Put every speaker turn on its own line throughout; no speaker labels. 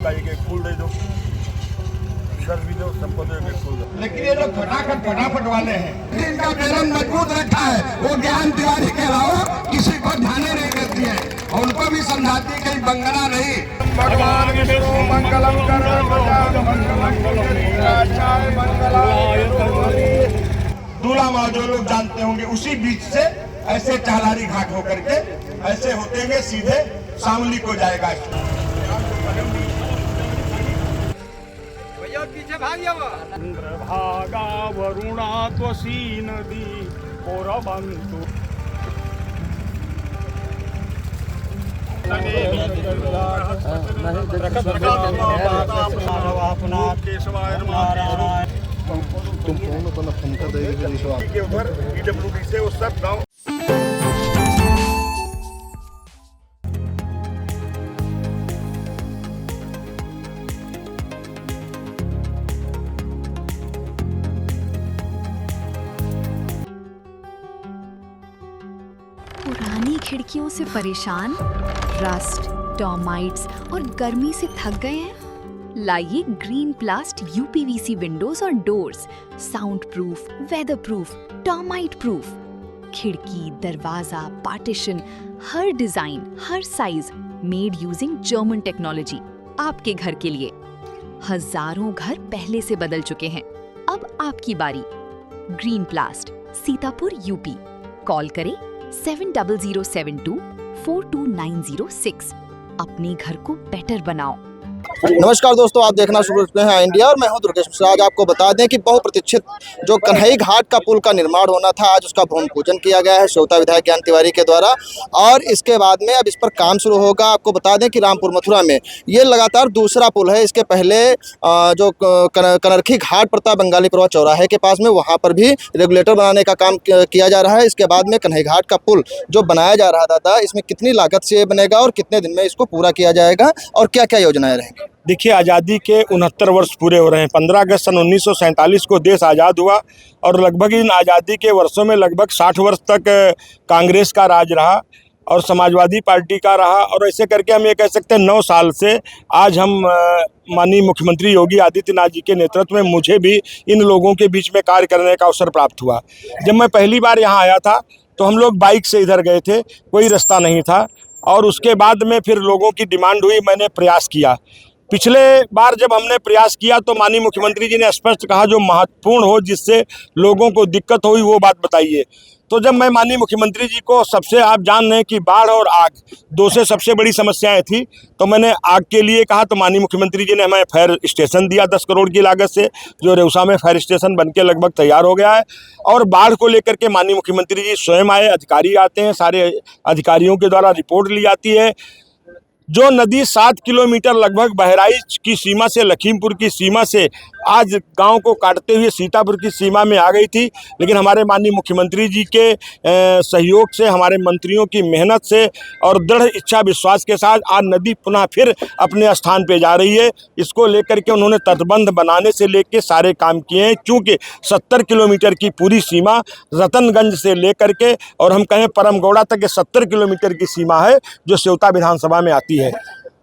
एक फूल दे दो, इधर भी दो, सबको दो एक फूल दो।
लेकिन ये लोग फटाफट वाले हैं, इनका बेलन मजबूत रखा है। वो ज्ञान तिवारी के अलावा किसी को ध्यान नहीं देती है और उनको भी समझाती है कहीं बंगला नहीं। भगवान विष्णु मंगलम दूल्हा माँ जो लोग जानते होंगे, उसी बीच से ऐसे चालारी घाट होकर के ऐसे होते हुए सीधे शामली को जाएगा।
पीछे भाग जावा।
भागा वरुणा त्वसी नदी पौरबंतु के उधर PWD से वो सब गाँव।
पुरानी खिड़कियों से परेशान, रस्ट, टर्माइट्स और गर्मी से थक गए हैं? लाइए ग्रीन प्लास्ट यूपीवीसी विंडोज और doors, sound proof, weather proof, termite proof. खिड़की, दरवाजा, पार्टीशन, हर डिजाइन, हर size, made using German technology, आपके घर के लिए। हजारों घर पहले से बदल चुके हैं, अब आपकी बारी। Green प्लास्ट, Sitapur, UP. कॉल करें 7007242906। अपने घर को बेटर बनाओ।
नमस्कार दोस्तों, आप देखना शुरू करते हैं इंडिया और मैं हूं दुर्गेश मिश्रा। आज आपको बता दें कि बहुप्रतीक्षित जो कन्हई घाट का पुल का निर्माण होना था, आज उसका भूमि पूजन किया गया है श्रोता विधायक ज्ञान तिवारी के द्वारा और इसके बाद में अब इस पर काम शुरू होगा। आपको बता दें कि रामपुर मथुरा में ये लगातार दूसरा पुल है। इसके पहले जो कनरखी घाट पड़ता है बंगाली पुरवा चौराहे के पास में, वहाँ पर भी रेगुलेटर बनाने का काम किया जा रहा है। इसके बाद में कन्हई घाट का पुल जो बनाया जा रहा था, इसमें कितनी लागत से बनेगा और कितने दिन में इसको पूरा किया जाएगा और क्या क्या योजनाएं रहेंगी?
देखिए, आज़ादी के 69 वर्ष पूरे हो रहे हैं। 15 अगस्त सन 1947 को देश आज़ाद हुआ और लगभग इन आज़ादी के वर्षों में लगभग 60 वर्ष तक कांग्रेस का राज रहा और समाजवादी पार्टी का रहा। और ऐसे करके हम ये कह सकते हैं 9 साल से आज हम माननीय मुख्यमंत्री योगी आदित्यनाथ जी के नेतृत्व में मुझे भी इन लोगों के बीच में कार्य करने का अवसर प्राप्त हुआ। जब मैं पहली बार यहाँ आया था तो हम लोग बाइक से इधर गए थे, कोई रास्ता नहीं था और उसके बाद में फिर लोगों की डिमांड हुई, मैंने प्रयास किया। पिछले बार जब हमने प्रयास किया तो माननीय मुख्यमंत्री जी ने स्पष्ट कहा जो महत्वपूर्ण हो, जिससे लोगों को दिक्कत हुई, वो बात बताइए। तो जब मैं माननीय मुख्यमंत्री जी को, सबसे आप जान रहे हैं कि बाढ़ और आग दो से सबसे बड़ी समस्याएं थी, तो मैंने आग के लिए कहा तो माननीय मुख्यमंत्री जी ने हमें फायर स्टेशन दिया 10 करोड़ की लागत से, जो रेउसा में फायर स्टेशन बनके लगभग तैयार हो गया है। और बाढ़ को लेकर के माननीय मुख्यमंत्री जी स्वयं आए, अधिकारी आते हैं, सारे अधिकारियों के द्वारा रिपोर्ट ली जाती है। जो नदी 7 किलोमीटर लगभग बहराइच की सीमा से, लखीमपुर की सीमा से आज गांव को काटते हुए सीतापुर की सीमा में आ गई थी, लेकिन हमारे माननीय मुख्यमंत्री जी के सहयोग से, हमारे मंत्रियों की मेहनत से और दृढ़ इच्छा विश्वास के साथ आज नदी पुनः फिर अपने स्थान पे जा रही है। इसको लेकर के उन्होंने तटबंध बनाने से लेकर सारे काम किए हैं, चूँकि 70 किलोमीटर की पूरी सीमा रतनगंज से लेकर के और हम कहें परमगौड़ा तक के 70 किलोमीटर की सीमा है जो सेवता विधानसभा में आती है।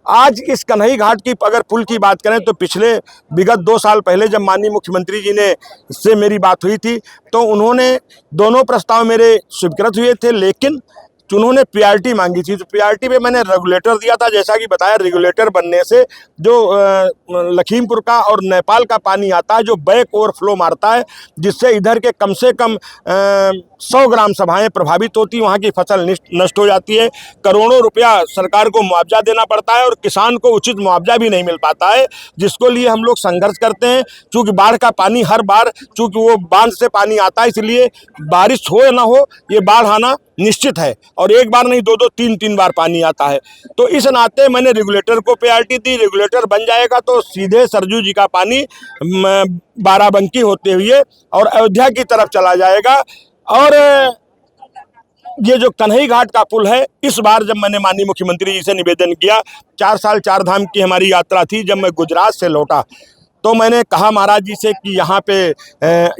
आज इस कन्हई घाट की अगर पुल की बात करें तो पिछले विगत 2 साल पहले जब माननीय मुख्यमंत्री जी ने से मेरी बात हुई थी तो उन्होंने दोनों प्रस्ताव मेरे स्वीकृत हुए थे, लेकिन उन्होंने प्रायोरिटी मांगी थी। तो प्रायोरिटी पे मैंने रेगुलेटर दिया था। जैसा कि बताया, रेगुलेटर बनने से जो लखीमपुर का और नेपाल का पानी आता है, जो बैक ओवरफ्लो मारता है, जिससे इधर के कम से कम 100 ग्राम सभाएं प्रभावित होती, वहाँ की फसल नष्ट हो जाती है। करोड़ों रुपया सरकार को मुआवजा देना पड़ता है और किसान को उचित मुआवजा भी नहीं मिल पाता है, जिसको लिए हम लोग संघर्ष करते हैं। चूँकि बाढ़ का पानी हर बार, चूँकि वो बांध से पानी आता है, इसलिए बारिश हो या ना हो, ये बाढ़ आना निश्चित है और एक बार नहीं, 2-2, 3-3 बार पानी आता है। तो इस नाते मैंने रेगुलेटर को प्रायोरिटी दी। रेगुलेटर बन जाएगा तो सीधे सरजू जी का पानी बाराबंकी होते हुए और अयोध्या की तरफ चला जाएगा। और ये जो कन्हई घाट का पुल है, इस बार जब मैंने माननीय मुख्यमंत्री जी से निवेदन किया, 4 साल 4 धाम की हमारी यात्रा थी, जब मैं गुजरात से लौटा तो मैंने कहा महाराज जी से कि यहाँ पे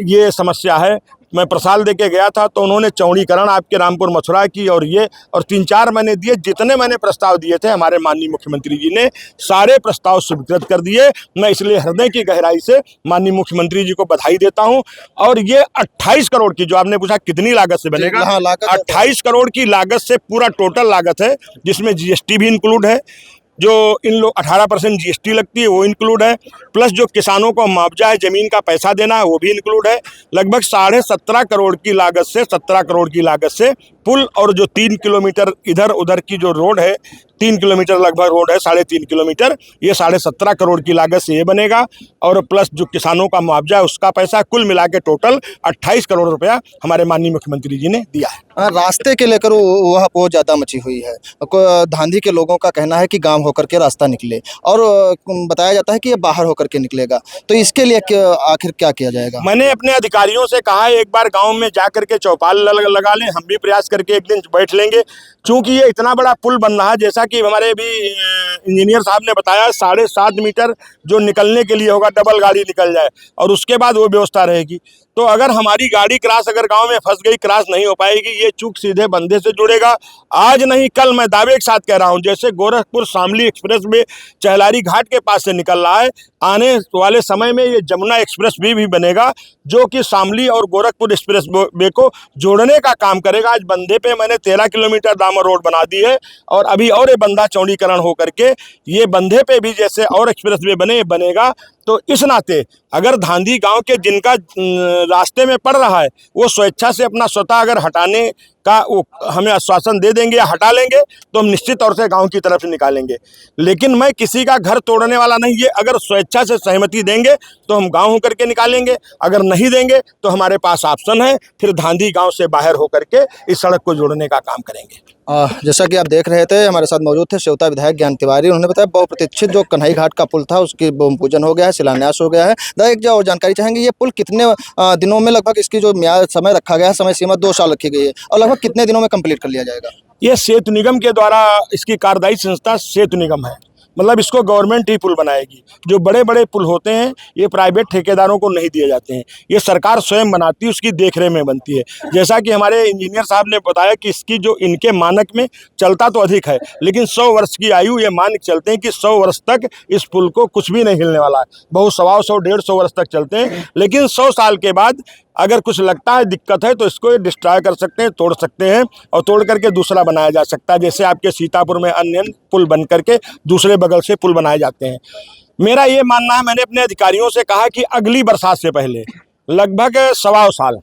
ये समस्या है, मैं प्रसाद देके गया था तो उन्होंने चौड़ीकरण आपके रामपुर मथुरा की और 3-4 मैंने दिए, जितने मैंने प्रस्ताव दिए थे हमारे माननीय मुख्यमंत्री जी ने सारे प्रस्ताव स्वीकृत कर दिए। मैं इसलिए हृदय की गहराई से माननीय मुख्यमंत्री जी को बधाई देता हूं। और ये 28 करोड़ की, जो आपने पूछा कितनी लागत से बनेगा,
हाँ, लागत
28 करोड़ की लागत से पूरा टोटल लागत है, जिसमें जीएसटी भी इंक्लूड है, जो इन लोग 18% जीएसटी लगती है वो इंक्लूड है, प्लस जो किसानों को मुआवजा है, जमीन का पैसा देना है वो भी इंक्लूड है। लगभग 17.5 करोड़ की लागत से, 17 करोड़ की लागत से पुल और जो 3 किलोमीटर इधर उधर की जो रोड है, 3 किलोमीटर लगभग रोड है, 3.5 किलोमीटर, ये 17.5 करोड़ की लागत से ये बनेगा। और प्लस जो किसानों का मुआवजा है उसका पैसा, कुल मिला के टोटल 28 करोड़ रुपया हमारे माननीय मुख्यमंत्री जी ने दिया है।
रास्ते के लेकर वह बहुत ज़्यादा मची हुई है। धांधी के लोगों का कहना है कि गांव होकर के रास्ता निकले, और बताया जाता है कि ये बाहर होकर के निकलेगा, तो इसके लिए आखिर क्या किया जाएगा?
मैंने अपने अधिकारियों से कहा है एक बार गांव में जा करके चौपाल लगा लें, हम भी प्रयास करके एक दिन बैठ लेंगे। चूंकि ये इतना बड़ा पुल बन रहा है, जैसा कि हमारे भी इंजीनियर साहब ने बताया, 7.5 मीटर जो निकलने के लिए होगा, डबल गाड़ी निकल जाए और उसके बाद वो व्यवस्था रहेगी। तो अगर हमारी गाड़ी क्रॉस अगर गांव में फंस गई, क्रॉस नहीं हो पाएगी, ये चूक सीधे बंदे से जुड़ेगा। आज नहीं कल, मैं दावे के साथ कह रहा हूं, जैसे गोरखपुर शामली एक्सप्रेस वे चहलारी घाट के पास से निकल रहा है, आने वाले समय में ये जमुना एक्सप्रेस भी बनेगा, जो कि शामली और गोरखपुर एक्सप्रेस वे को जोड़ने का काम करेगा। आज बंदे पे मैंने 13 किलोमीटर डामर रोड बना दी है, और अभी और ये बंदा चौड़ीकरण हो करके ये बंदे पे भी जैसे और एक्सप्रेस वे बनेगा। तो इस नाते अगर धांधी गांव के जिनका रास्ते में पड़ रहा है, वो स्वेच्छा से अपना स्वतः अगर हटाने का वो हमें आश्वासन दे देंगे या हटा लेंगे, तो हम निश्चित तौर से गांव की तरफ से निकालेंगे। लेकिन मैं किसी का घर तोड़ने वाला नहीं है। अगर स्वेच्छा से सहमति देंगे तो हम गांव होकर के निकालेंगे, अगर नहीं देंगे तो हमारे पास ऑप्शन है, फिर धांधी गांव से बाहर होकर के इस सड़क को जोड़ने का काम करेंगे।
जैसा कि आप देख रहे थे, हमारे साथ मौजूद थे सेवता विधायक ज्ञान तिवारी। उन्होंने बताया बहुप्रतीक्षित जो कन्हई घाट का पुल था उसकी भूमि पूजन हो गया है, शिलान्यास हो गया है। एक जो और जानकारी चाहेंगे, ये पुल कितने दिनों में, लगभग इसकी जो म्याद समय रखा गया है, समय सीमा 2 साल रखी गई है, और लगभग कितने दिनों में कंप्लीट कर लिया जाएगा?
ये सेतु निगम के द्वारा, इसकी कार्यदायी संस्था सेतु निगम है, मतलब इसको गवर्नमेंट ही पुल बनाएगी। जो बड़े बड़े पुल होते हैं ये प्राइवेट ठेकेदारों को नहीं दिए जाते हैं, ये सरकार स्वयं बनाती है, उसकी देखरेख में बनती है। जैसा कि हमारे इंजीनियर साहब ने बताया कि इसकी जो इनके मानक में चलता तो अधिक है, लेकिन 100 वर्ष की आयु ये मानक चलते हैं कि 100 वर्ष तक इस पुल को कुछ भी नहीं हिलने वाला है। बहुत 100-150 वर्ष तक चलते हैं, लेकिन 100 साल के बाद अगर कुछ लगता है दिक्कत है तो इसको डिस्ट्रॉय कर सकते हैं, तोड़ सकते हैं, और तोड़ करके दूसरा बनाया जा सकता है। जैसे आपके सीतापुर में अन्य पुल बन करके दूसरे बगल से पुल बनाए जाते हैं। मेरा ये मानना है, मैंने अपने अधिकारियों से कहा कि अगली बरसात से पहले, लगभग 1.25 साल,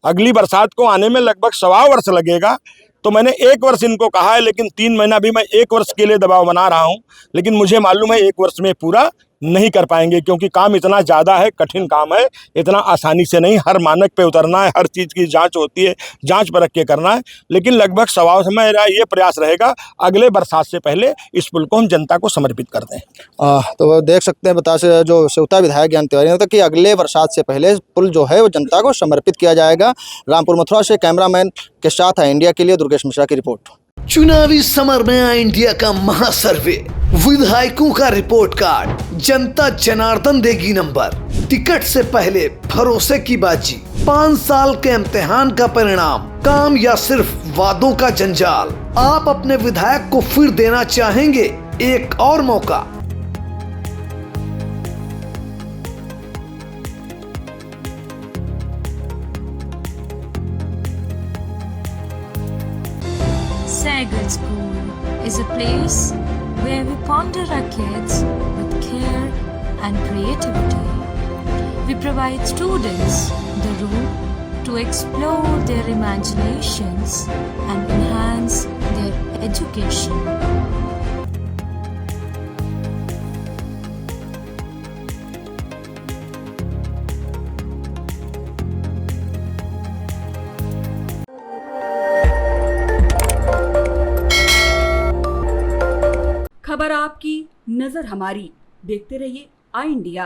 अगली बरसात को आने में लगभग 1.25 वर्ष लगेगा। तो मैंने 1 वर्ष इनको कहा है, लेकिन 3 महीना भी मैं 1 वर्ष के लिए दबाव बना रहा हूँ। लेकिन मुझे मालूम है 1 वर्ष में पूरा नहीं कर पाएंगे, क्योंकि काम इतना ज़्यादा है, कठिन काम है, इतना आसानी से नहीं। हर मानक पे उतरना है, हर चीज़ की जांच होती है, जांच परख के करना है। लेकिन लगभग 1.25 समय मेरा ये प्रयास रहेगा, अगले बरसात से पहले इस पुल को हम जनता को समर्पित कर दें।
तो देख सकते हैं, बता से जो सेवता विधायक ज्ञान तिवारी ने, कि अगले बरसात से पहले पुल जो है वो जनता को समर्पित किया जाएगा। रामपुर मथुरा से कैमरामैन के साथ है इंडिया के लिए दुर्गेश मिश्रा की रिपोर्ट।
चुनावी समर में आया इंडिया का महासर्वे, विधायकों का रिपोर्ट कार्ड, जनता जनार्दन देगी नंबर, टिकट से पहले भरोसे की बाजी, 5 साल के इम्तिहान का परिणाम, काम या सिर्फ वादों का जंजाल। आप अपने विधायक को फिर देना चाहेंगे एक और मौका?
Sagar School is a place where we ponder our kids with care and creativity. We provide students the room to explore their imaginations and enhance their education.
खबर आपकी, नजर हमारी। देखते रहिए आई इंडिया।